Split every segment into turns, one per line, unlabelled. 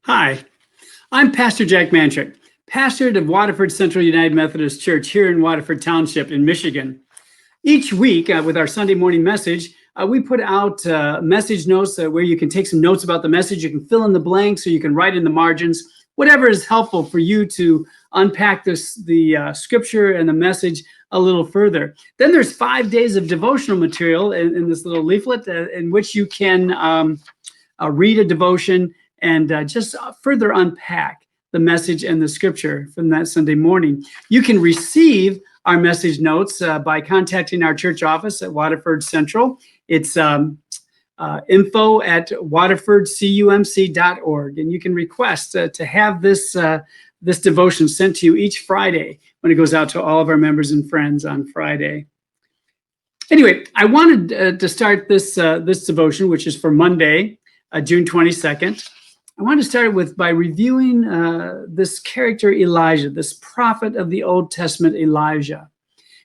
Hi, I'm Pastor Jack Mannschreck, pastor of Waterford Central United Methodist Church here in Waterford Township in Michigan. Each week with our Sunday morning message, we put out message notes where you can take some notes about the message. You can fill in the blanks or you can write in the margins, whatever is helpful for you to unpack the scripture and the message a little further. Then there's 5 days of devotional material in this little leaflet in which you can read a devotion and just further unpack the message and the scripture from that Sunday morning. You can receive our message notes by contacting our church office at Waterford Central. It's info@waterfordcumc.org, and you can request to have this devotion sent to you each Friday when it goes out to all of our members and friends on Friday. Anyway, I wanted to start this devotion, which is for Monday, June 22nd. I want to start by reviewing this character Elijah, this prophet of the Old Testament, Elijah.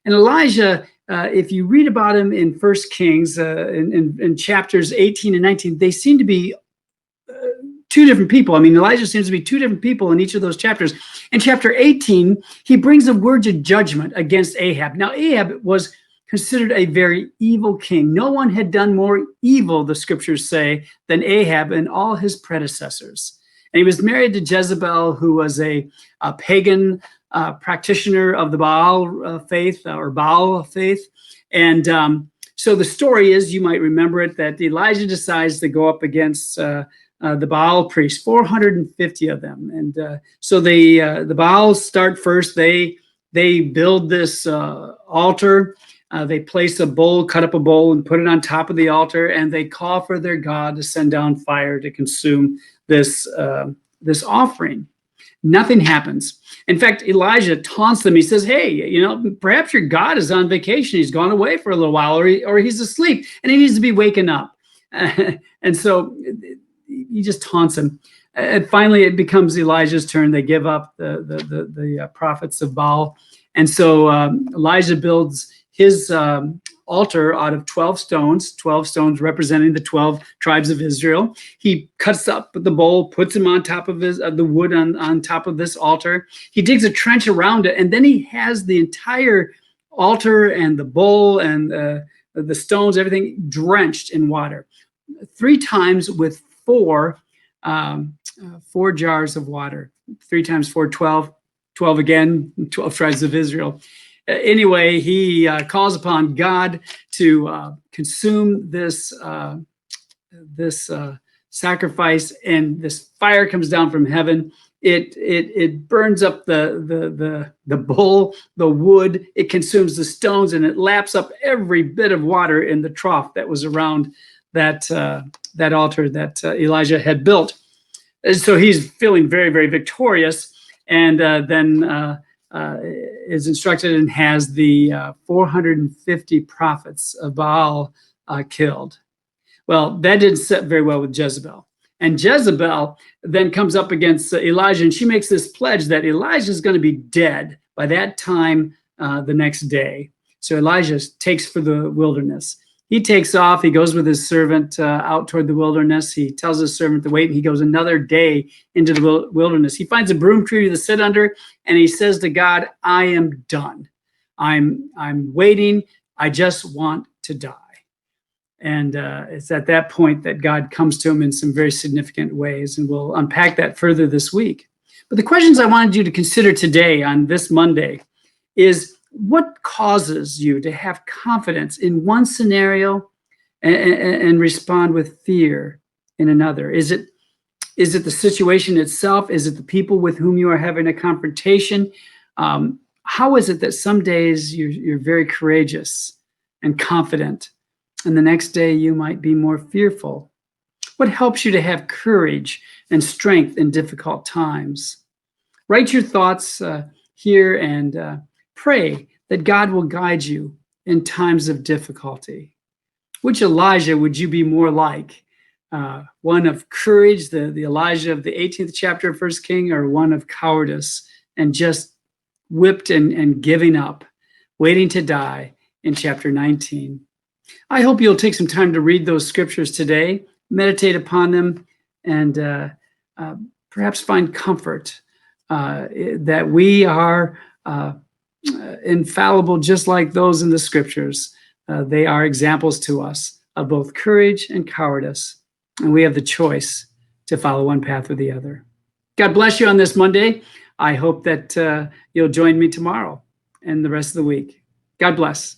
And Elijah, if you read about him in 1 Kings, in chapters 18 and 19, they seem to be two different people. I mean, Elijah seems to be two different people in each of those chapters. In chapter 18, he brings a word of judgment against Ahab. Now, Ahab was considered a very evil king. No one had done more evil, the scriptures say, than Ahab and all his predecessors. And he was married to Jezebel, who was a pagan practitioner of the Baal faith. And so the story is, you might remember it, that Elijah decides to go up against the Baal priests, 450 of them. And so the Baals start first. They build this altar. They place a bowl, cut up a bowl, and put it on top of the altar, and they call for their God to send down fire to consume this offering. Nothing happens. In fact, Elijah taunts them. He says, "Hey, perhaps your God is on vacation. He's gone away for a little while, or he's asleep, and he needs to be waken up." And so he just taunts him. And finally, it becomes Elijah's turn. They give up the prophets of Baal, and so Elijah builds his altar out of 12 stones representing the 12 tribes of Israel. He cuts up the bowl, puts him on top of the wood on top of this altar. He digs a trench around it, and then he has the entire altar and the bowl and the stones, everything drenched in water. 3 times with four jars of water. 3 times 4, 12. 12 again, 12 tribes of Israel. Anyway, he calls upon God to consume this sacrifice, and this fire comes down from heaven. It burns up the bowl, the wood. It consumes the stones, and it laps up every bit of water in the trough that was around that altar that Elijah had built. And so he's feeling very, very victorious, and then is instructed and has the 450 prophets of Baal killed. Well, that didn't sit very well with Jezebel. And Jezebel then comes up against Elijah, and she makes this pledge that Elijah is going to be dead by that time the next day. So Elijah takes for the wilderness. He takes off. He goes with his servant out toward the wilderness. He tells his servant to wait, and he goes another day into the wilderness. He finds a broom tree to sit under, and he says to God, "I am done. I'm waiting. I just want to die." And it's at that point that God comes to him in some very significant ways, and we'll unpack that further this week. But the questions I wanted you to consider today on this Monday is, what causes you to have confidence in one scenario and respond with fear in another? Is it the situation itself? Is it the people with whom you are having a confrontation? How is it that some days you're very courageous and confident, and the next day you might be more fearful? What helps you to have courage and strength in difficult times? Write your thoughts here and pray that God will guide you in times of difficulty. Which Elijah would you be more like? One of courage, the Elijah of the 18th chapter of 1 King, or one of cowardice and just whipped and giving up, waiting to die in chapter 19? I hope you'll take some time to read those scriptures today, meditate upon them, and perhaps find comfort that we are infallible, just like those in the scriptures. They are examples to us of both courage and cowardice, and we have the choice to follow one path or the other. God bless you on this Monday. I hope that you'll join me tomorrow and the rest of the week. God bless.